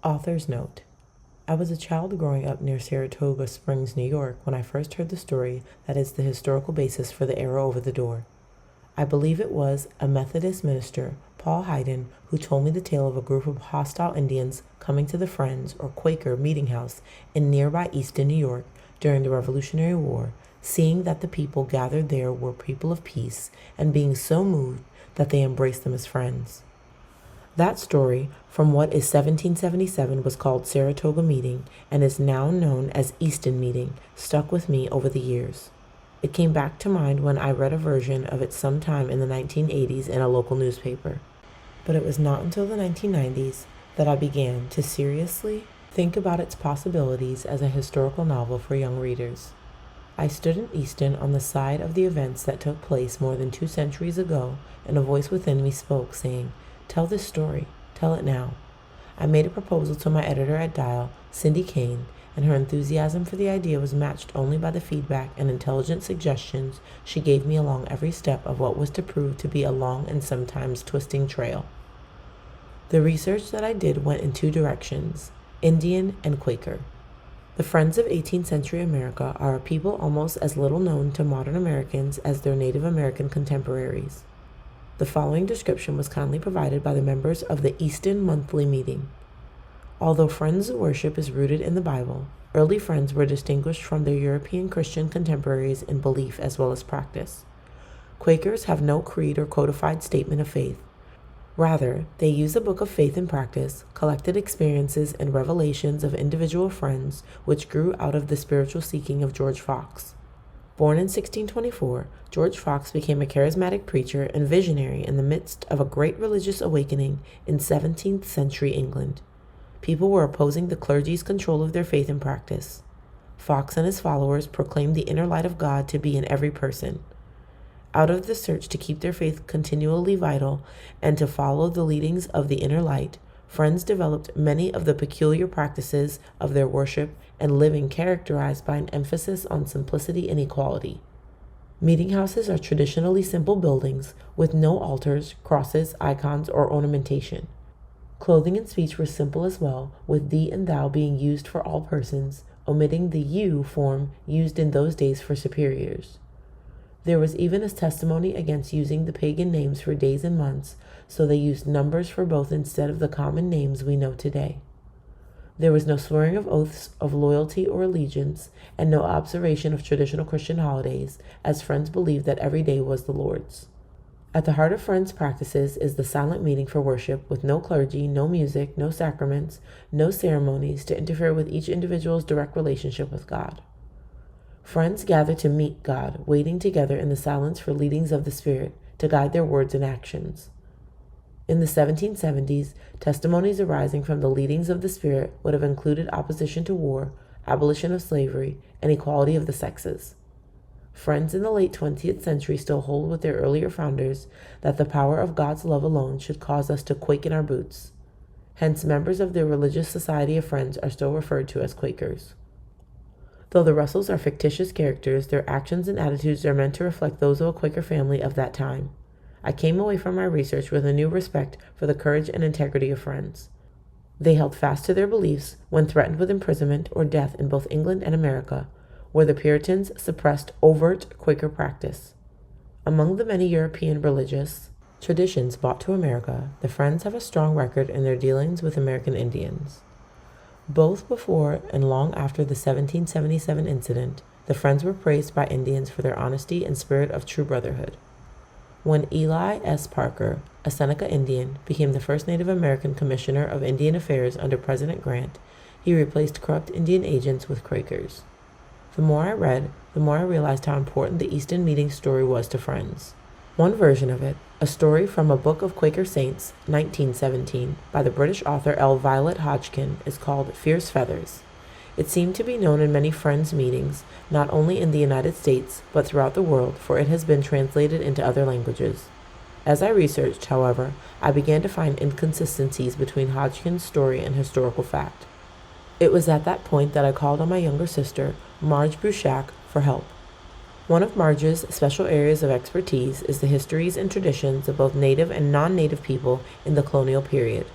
Author's note. I was a child growing up near Saratoga Springs, New York, when I first heard the story that is the historical basis for the arrow over the door. I believe it was a Methodist minister, Paul Hayden, who told me the tale of a group of hostile Indians coming to the Friends, or Quaker, meeting house in nearby Easton, New York, during the Revolutionary War, seeing that the people gathered there were people of peace, and being so moved that they embraced them as friends. That story, from what is 1777, was called Saratoga Meeting and is now known as Easton Meeting, stuck with me over the years. It came back to mind when I read a version of it sometime in the 1980s in a local newspaper. But it was not until the 1990s that I began to seriously think about its possibilities as a historical novel for young readers. I stood in Easton on the side of the events that took place more than 2 centuries ago, and a voice within me spoke, saying, "Tell this story. Tell it now." I made a proposal to my editor at Dial, Cindy Kane, and her enthusiasm for the idea was matched only by the feedback and intelligent suggestions she gave me along every step of what was to prove to be a long and sometimes twisting trail. The research that I did went in 2 directions, Indian and Quaker. The Friends of 18th century America are a people almost as little known to modern Americans as their Native American contemporaries. The following description was kindly provided by the members of the Easton Monthly Meeting. Although Friends worship is rooted in the Bible, early Friends were distinguished from their European Christian contemporaries in belief as well as practice. Quakers have no creed or codified statement of faith. Rather, they use a book of faith and practice, collected experiences and revelations of individual friends, which grew out of the spiritual seeking of George Fox. Born in 1624, George Fox became a charismatic preacher and visionary in the midst of a great religious awakening in 17th century England. People were opposing the clergy's control of their faith and practice. Fox and his followers proclaimed the inner light of God to be in every person. Out of the search to keep their faith continually vital and to follow the leadings of the inner light, Friends developed many of the peculiar practices of their worship and living characterized by an emphasis on simplicity and equality. Meeting houses are traditionally simple buildings with no altars, crosses, icons, or ornamentation. Clothing and speech were simple as well, with thee and thou being used for all persons, omitting the you form used in those days for superiors. There was even a testimony against using the pagan names for days and months, so they used numbers for both instead of the common names we know today. There was no swearing of oaths of loyalty or allegiance, and no observation of traditional Christian holidays, as Friends believed that every day was the Lord's. At the heart of Friends' practices is the silent meeting for worship, with no clergy, no music, no sacraments, no ceremonies to interfere with each individual's direct relationship with God. Friends gather to meet God, waiting together in the silence for leadings of the Spirit to guide their words and actions. In the 1770s, testimonies arising from the leadings of the Spirit would have included opposition to war, abolition of slavery, and equality of the sexes. Friends in the late 20th century still hold with their earlier founders that the power of God's love alone should cause us to quake in our boots. Hence, members of the Religious Society of Friends are still referred to as Quakers. Though the Russells are fictitious characters, their actions and attitudes are meant to reflect those of a Quaker family of that time. I came away from my research with a new respect for the courage and integrity of Friends. They held fast to their beliefs when threatened with imprisonment or death in both England and America, where the Puritans suppressed overt Quaker practice. Among the many European religious traditions brought to America, the Friends have a strong record in their dealings with American Indians. Both before and long after the 1777 incident, the Friends were praised by Indians for their honesty and spirit of true brotherhood. When Eli S. Parker, a Seneca Indian, became the first Native American Commissioner of Indian Affairs under President Grant, he replaced corrupt Indian agents with Quakers. The more I read, the more I realized how important the Easton Meeting story was to Friends. One version of it, a story from a Book of Quaker Saints, 1917, by the British author L. Violet Hodgkin, is called Fierce Feathers. It seemed to be known in many Friends meetings, not only in the United States, but throughout the world, for it has been translated into other languages. As I researched, however, I began to find inconsistencies between Hodgkin's story and historical fact. It was at that point that I called on my younger sister, Marge Bruchac, for help. One of Marge's special areas of expertise is the histories and traditions of both Native and non-Native people in the colonial period.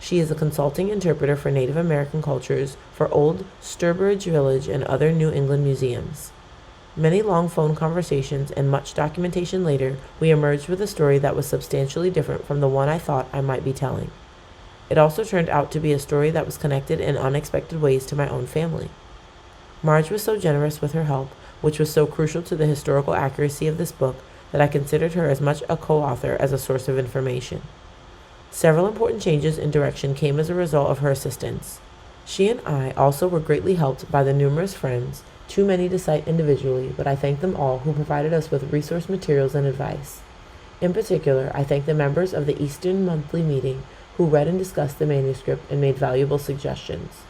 She is a consulting interpreter for Native American cultures for Old Sturbridge Village and other New England museums. Many long phone conversations and much documentation later, we emerged with a story that was substantially different from the one I thought I might be telling. It also turned out to be a story that was connected in unexpected ways to my own family. Marge was so generous with her help, which was so crucial to the historical accuracy of this book, that I considered her as much a co-author as a source of information. Several important changes in direction came as a result of her assistance. She and I also were greatly helped by the numerous friends, too many to cite individually, but I thank them all who provided us with resource materials and advice. In particular, I thank the members of the Eastern Monthly Meeting who read and discussed the manuscript and made valuable suggestions.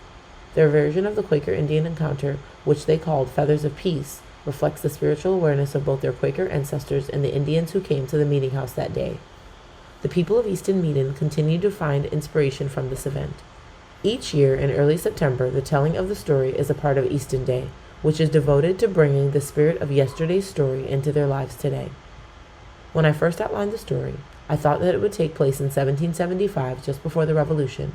Their version of the Quaker Indian encounter, which they called Feathers of Peace, reflects the spiritual awareness of both their Quaker ancestors and the Indians who came to the meeting house that day. The people of Easton Meaden continue to find inspiration from this event. Each year in early September, the telling of the story is a part of Easton Day, which is devoted to bringing the spirit of yesterday's story into their lives today. When I first outlined the story, I thought that it would take place in 1775, just before the Revolution.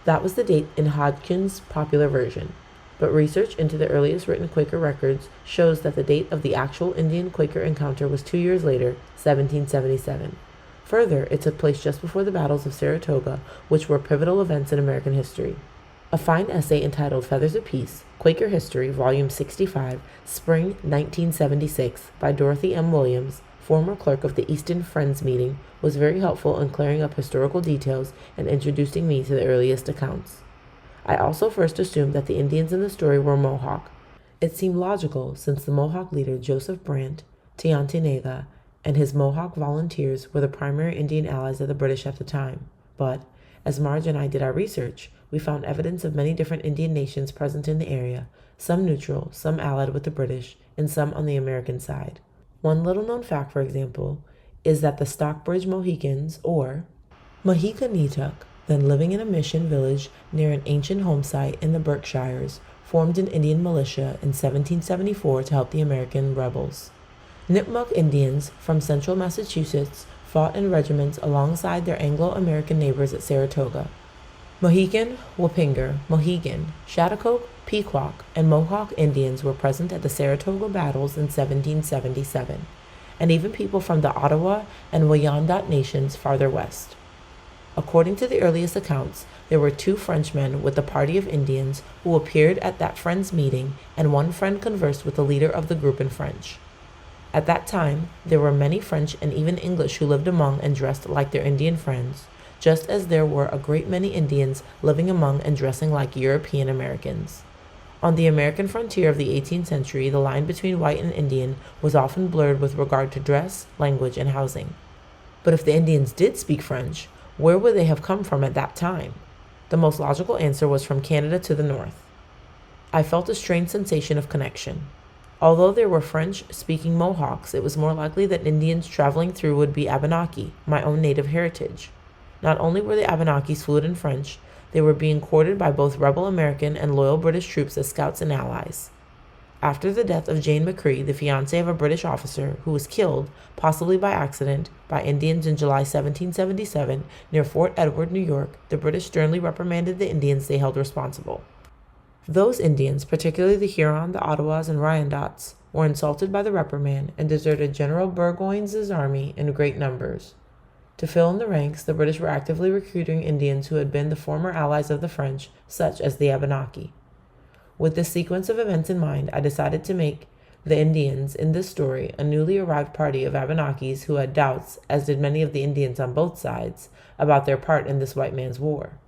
That was the date in Hodgkin's popular version, but research into the earliest written Quaker records shows that the date of the actual Indian-Quaker encounter was 2 years later, 1777. Further, it took place just before the battles of Saratoga, which were pivotal events in American history. A fine essay entitled Feathers of Peace, Quaker History, Volume 65, Spring 1976, by Dorothy M. Williams, former clerk of the Easton Friends Meeting, was very helpful in clearing up historical details and introducing me to the earliest accounts. I also first assumed that the Indians in the story were Mohawk. It seemed logical since the Mohawk leader Joseph Brant, Teontenaga, and his Mohawk volunteers were the primary Indian allies of the British at the time. But, as Marge and I did our research, we found evidence of many different Indian nations present in the area, some neutral, some allied with the British, and some on the American side. One little-known fact, for example, is that the Stockbridge Mohicans, or Mohicanituck, then living in a mission village near an ancient home site in the Berkshires, formed an Indian militia in 1774 to help the American rebels. Nipmuc Indians from central Massachusetts fought in regiments alongside their Anglo-American neighbors at Saratoga. Mohican, Wapinger, Mohegan, Shattuck, Pequot, and Mohawk Indians were present at the Saratoga battles in 1777, and even people from the Ottawa and Wyandot nations farther west. According to the earliest accounts, there were 2 Frenchmen with the party of Indians who appeared at that friends' meeting, and one friend conversed with the leader of the group in French. At that time, there were many French and even English who lived among and dressed like their Indian friends, just as there were a great many Indians living among and dressing like European Americans. On the American frontier of the 18th century, the line between white and Indian was often blurred with regard to dress, language, and housing. But if the Indians did speak French, where would they have come from at that time? The most logical answer was from Canada to the north. I felt a strange sensation of connection. Although there were French-speaking Mohawks, it was more likely that Indians traveling through would be Abenaki, my own native heritage. Not only were the Abenakis fluent in French, they were being courted by both rebel American and loyal British troops as scouts and allies. After the death of Jane McCree, the fiancée of a British officer who was killed, possibly by accident, by Indians in July 1777 near Fort Edward, New York, the British sternly reprimanded the Indians they held responsible. Those Indians, particularly the Huron, the Ottawas, and Wyandots, were insulted by the reprimand and deserted General Burgoyne's army in great numbers. To fill in the ranks, the British were actively recruiting Indians who had been the former allies of the French, such as the Abenaki. With this sequence of events in mind, I decided to make the Indians in this story a newly arrived party of Abenakis who had doubts, as did many of the Indians on both sides, about their part in this white man's war.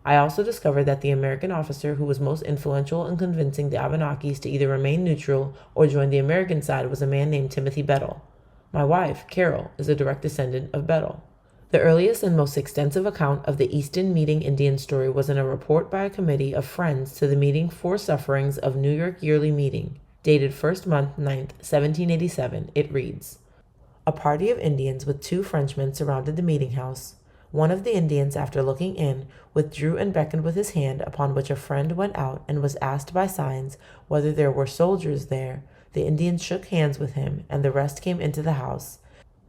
I also discovered that the American officer who was most influential in convincing the Abenakis to either remain neutral or join the American side was a man named Timothy Bedell. My wife, Carol, is a direct descendant of Bedell. The earliest and most extensive account of the Easton Meeting Indian story was in a report by a committee of Friends to the Meeting for Sufferings of New York Yearly Meeting, dated 1st month 9th, 1787. It reads, "A party of Indians with 2 Frenchmen surrounded the meeting house. One of the Indians, after looking in, withdrew and beckoned with his hand, upon which a friend went out and was asked by signs whether there were soldiers there. The Indians shook hands with him, and the rest came into the house.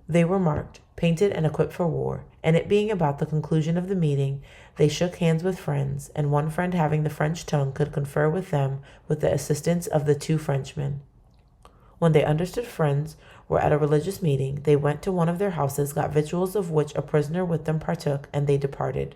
They were marked, painted and equipped for war, and it being about the conclusion of the meeting, they shook hands with friends, and one friend having the French tongue could confer with them with the assistance of the two Frenchmen. When they understood friends were at a religious meeting, they went to one of their houses, got victuals of which a prisoner with them partook, and they departed.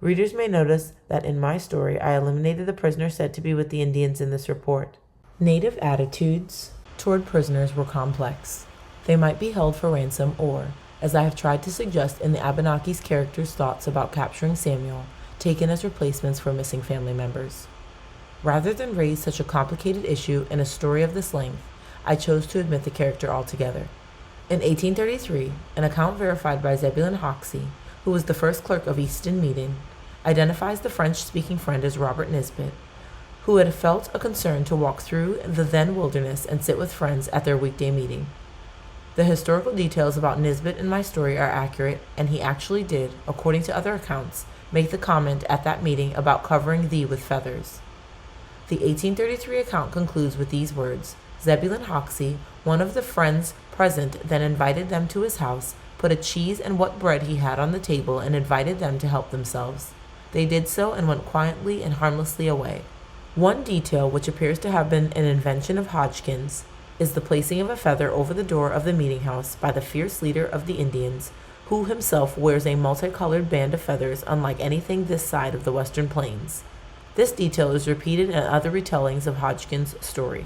Readers may notice that in my story I eliminated the prisoner said to be with the Indians in this report. Native attitudes toward prisoners were complex. They might be held for ransom or, as I have tried to suggest in the Abennaki's characters' thoughts about capturing Samuel, taken as replacements for missing family members. Rather than raise such a complicated issue in a story of this length, I chose to omit the character altogether. In 1833, an account verified by Zebulon Hoxie, who was the first clerk of Easton Meeting, identifies the French-speaking friend as Robert Nisbet, who had felt a concern to walk through the then wilderness and sit with friends at their weekday meeting. The historical details about Nisbet in my story are accurate, and he actually did, according to other accounts, make the comment at that meeting about covering thee with feathers. The 1833 account concludes with these words: Zebulon Hoxie, one of the friends present, then invited them to his house, put a cheese and what bread he had on the table, and invited them to help themselves. They did so and went quietly and harmlessly away. One detail, which appears to have been an invention of Hodgkin's, is the placing of a feather over the door of the meeting house by the fierce leader of the Indians, who himself wears a multicolored band of feathers unlike anything this side of the Western Plains. This detail is repeated in other retellings of Hodgkin's story.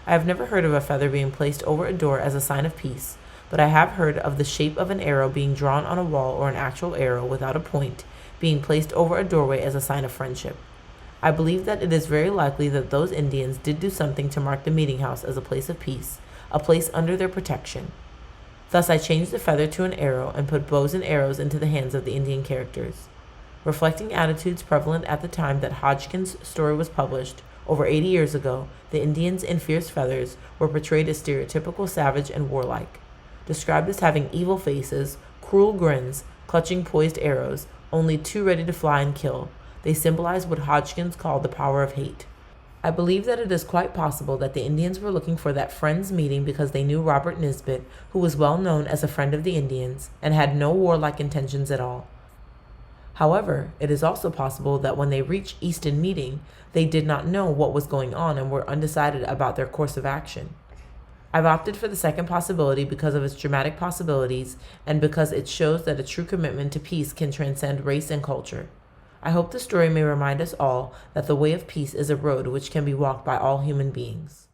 I have never heard of a feather being placed over a door as a sign of peace, but I have heard of the shape of an arrow being drawn on a wall or an actual arrow without a point being placed over a doorway as a sign of friendship. I believe that it is very likely that those Indians did do something to mark the meeting house as a place of peace, a place under their protection. Thus I changed the feather to an arrow and put bows and arrows into the hands of the Indian characters. Reflecting attitudes prevalent at the time that Hodgkin's story was published, over 80 years ago, the Indians in fierce feathers were portrayed as stereotypical savage and warlike, described as having evil faces, cruel grins, clutching poised arrows, only too ready to fly and kill. They symbolize what Hodgkins called the power of hate. I believe that it is quite possible that the Indians were looking for that friends meeting because they knew Robert Nisbet, who was well known as a friend of the Indians, and had no warlike intentions at all. However, it is also possible that when they reached Easton Meeting, they did not know what was going on and were undecided about their course of action. I've opted for the second possibility because of its dramatic possibilities and because it shows that a true commitment to peace can transcend race and culture. I hope the story may remind us all that the way of peace is a road which can be walked by all human beings.